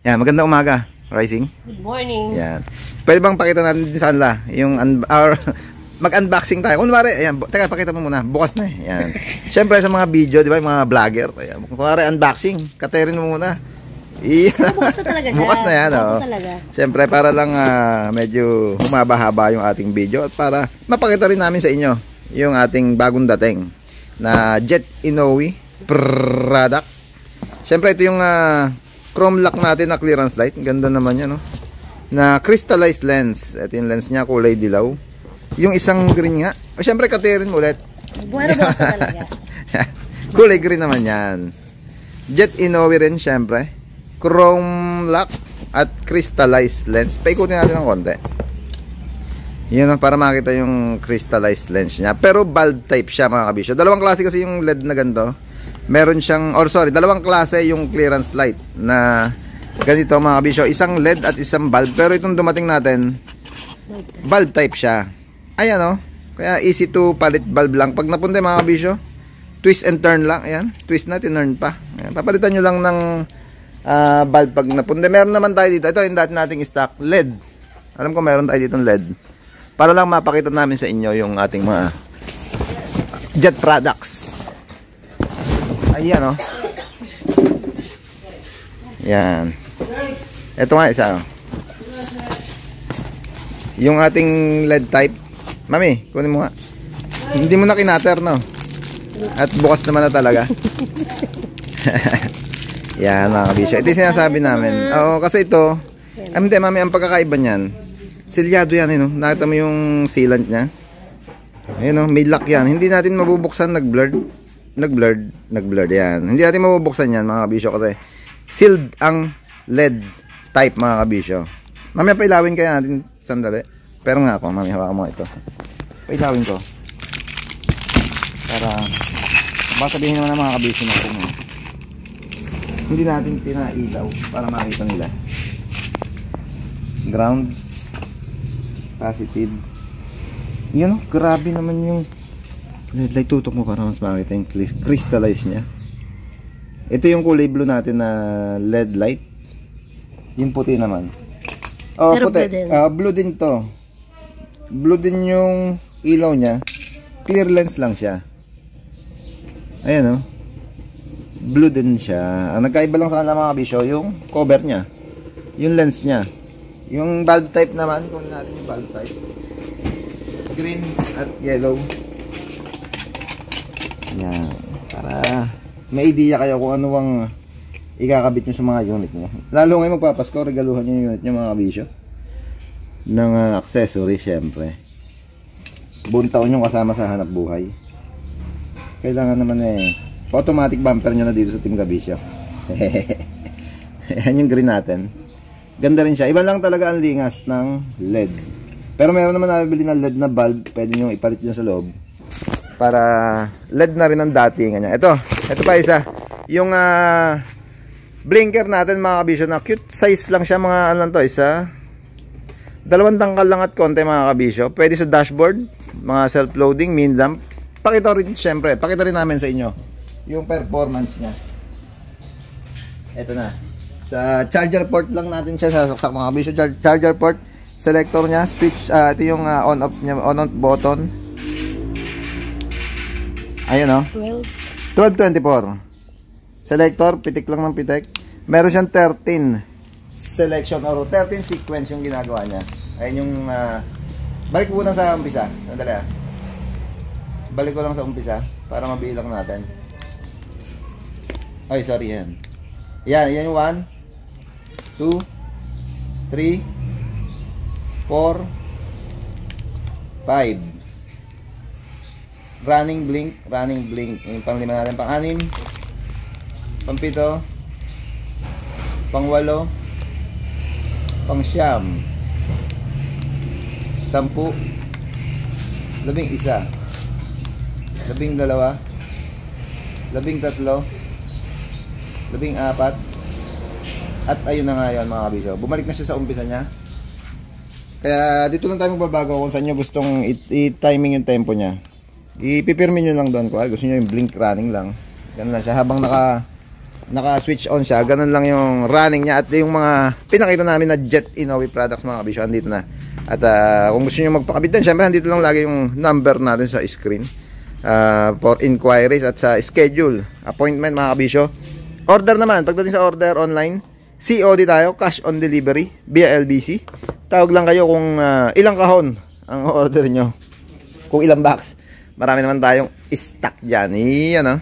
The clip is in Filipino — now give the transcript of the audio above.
Yan, magandang umaga. Rising. Good morning. Yan. Pwede bang pakita natin din sa kanila yung mag-unboxing tayo. Kunwari, ayan, teka, pakita mo muna. Bukas na eh. Yan. Siyempre sa mga video, di ba, yung mga vlogger. Ayan. Kunwari, unboxing. Katerin mo muna. Bukas na talaga. Bukas na yan. Bukas na talaga. Siyempre, para lang medyo humaba-haba yung ating video at para mapakita rin namin sa inyo yung ating bagong dating na Jet Inoue product. Siyempre, ito yung chrome lock natin na clearance light. Ganda naman yan, no? Na crystallized lens. Ito yung lens niya, kulay dilaw. Yung isang green nga. O, siyempre, katerin mo ulit. Buwan na talaga. Kulay green naman yan. Jet Inoue rin, siyempre. Chrome lock at crystallized lens. Paikutin natin ng konti. Yun, para makita yung crystallized lens niya. Pero bulb type siya, mga kabisyo. Dalawang klase kasi yung LED na ganito. Meron siyang, dalawang klase yung clearance light na ganito, mga kabisyo. Isang LED at isang bulb. Pero itong dumating natin, bulb type siya. Ayan, oh. Kaya easy to palit bulb lang. Pag napunta, mga kabisyo, twist and turn lang. Ayan, twist na, tinurn pa. Ayan, papalitan nyo lang ng bulb pag napunta. Meron naman tayo dito. Ito yung dati nating stock, LED. Alam ko meron tayo ditong LED. Para lang mapakita namin sa inyo yung ating mga jet products. Ayan, oh. Yan. Ito nga isa, oh. Yung ating LED type. Mami, kunin mo nga. Hindi mo na kinater, no? At bukas naman na talaga. Yan, mga kabisyo. Ito yung sinasabi namin. Oo, kasi ito, hindi, mami, ang pagkakaiba niyan, silyado yan, no? Nakita mo yung sealant niya? Ayun, no? May lock yan. Hindi natin mabubuksan, nag-blurred yan. Hindi natin mabubuksan yan, mga kabisyo, kasi sealed ang LED type, mga kabisyo. Mamaya pailawin kaya natin sandali. Pero nga ako, mami, hawakan mo ito. Pailawin ko. Para, baka sabihin naman ng mga kabisyo natin, no? Hindi natin pinailaw para makita nila. Ground, positive. Yun, oh, grabe naman yung LED light. Tutok mo para mas makita yung crystallize niya. Ito yung kulay blue natin na LED light. Yung puti naman. Oh, pero puti. Blue din to. Blue din yung ilaw niya. Clear lens lang siya. Ayan, oh. Blue din siya. Ang nagkaiba lang sa kanila, mga kabisyo, yung cover niya. Yung lens niya. Yung bulb type naman, kunin natin yung bulb type. Green at yellow. Yan. Para may idea kayo kung ano bang ikakabit nyo sa mga unit nyo. Lalo ngayon magpapasko, regaluhan nyo yung unit nyo, mga kabisyo. Ng accessory, syempre. Buong taon yung kasama sa hanap buhay. Kailangan naman automatic bumper nyo na dito sa Team Kabisyo. Yan yung green natin. Ganda rin siya. Iba lang talaga ang lingas ng LED. Pero meron naman nabibili na LED na bulb. Pwede nyo ipalit dyan sa loob. Para LED na rin ang datingan niya. Ito pa isa. Yung blinker natin, mga kabisyo, na cute size lang siya. Mga ano lang to, isa. 2 tangkal lang at konti, mga kabisyo. Pwede sa dashboard. Mga self-loading, min lamp. Pakita rin, syempre. Pakita rin namin sa inyo yung performance niya. Ito na. Sa charger port lang natin siya sasaksak, mga kabisyo. Charger port, selector niya, switch, ito yung on-off niya, on-off button. Ayun, oh. 1224. Selector, pitik lang ng pitik. Meron siyang 13 selection or 13 sequence yung ginagawa niya. Ayun yung balik ko lang sa umpisa. Sandali, balik ko lang sa umpisa para mabilang natin. Ay, sorry, yan. Yan yung 1, 2, 3, 4, 5. Running blink. Yung pang 5 natin, pang 6, pang 7, pang 8, pang 9, 10, 11, 12, 13, 14, at ayun na nga yun, mga kabisyo. Bumalik na siya sa umpisa niya. Kaya dito lang tayo magbabago kung saan nyo gustong i-timing yung tempo niya. Ipipirmin nyo lang doon. Kung gusto nyo yung blink running lang, ganun lang siya. Habang naka-switch on siya. Ganun lang yung running niya. At yung mga pinakita namin na Jet Inoue products mga kabisyo, andito na. At kung gusto nyo magpakabit din, syempre andito lang lagi yung number natin sa screen for inquiries at sa schedule appointment mga kabisyo. Order naman, pagdating sa order online, COD tayo, cash on delivery via LBC. Tawag lang kayo kung ilang kahon ang order nyo, kung ilang box. Marami naman tayong stock dyan. Iyan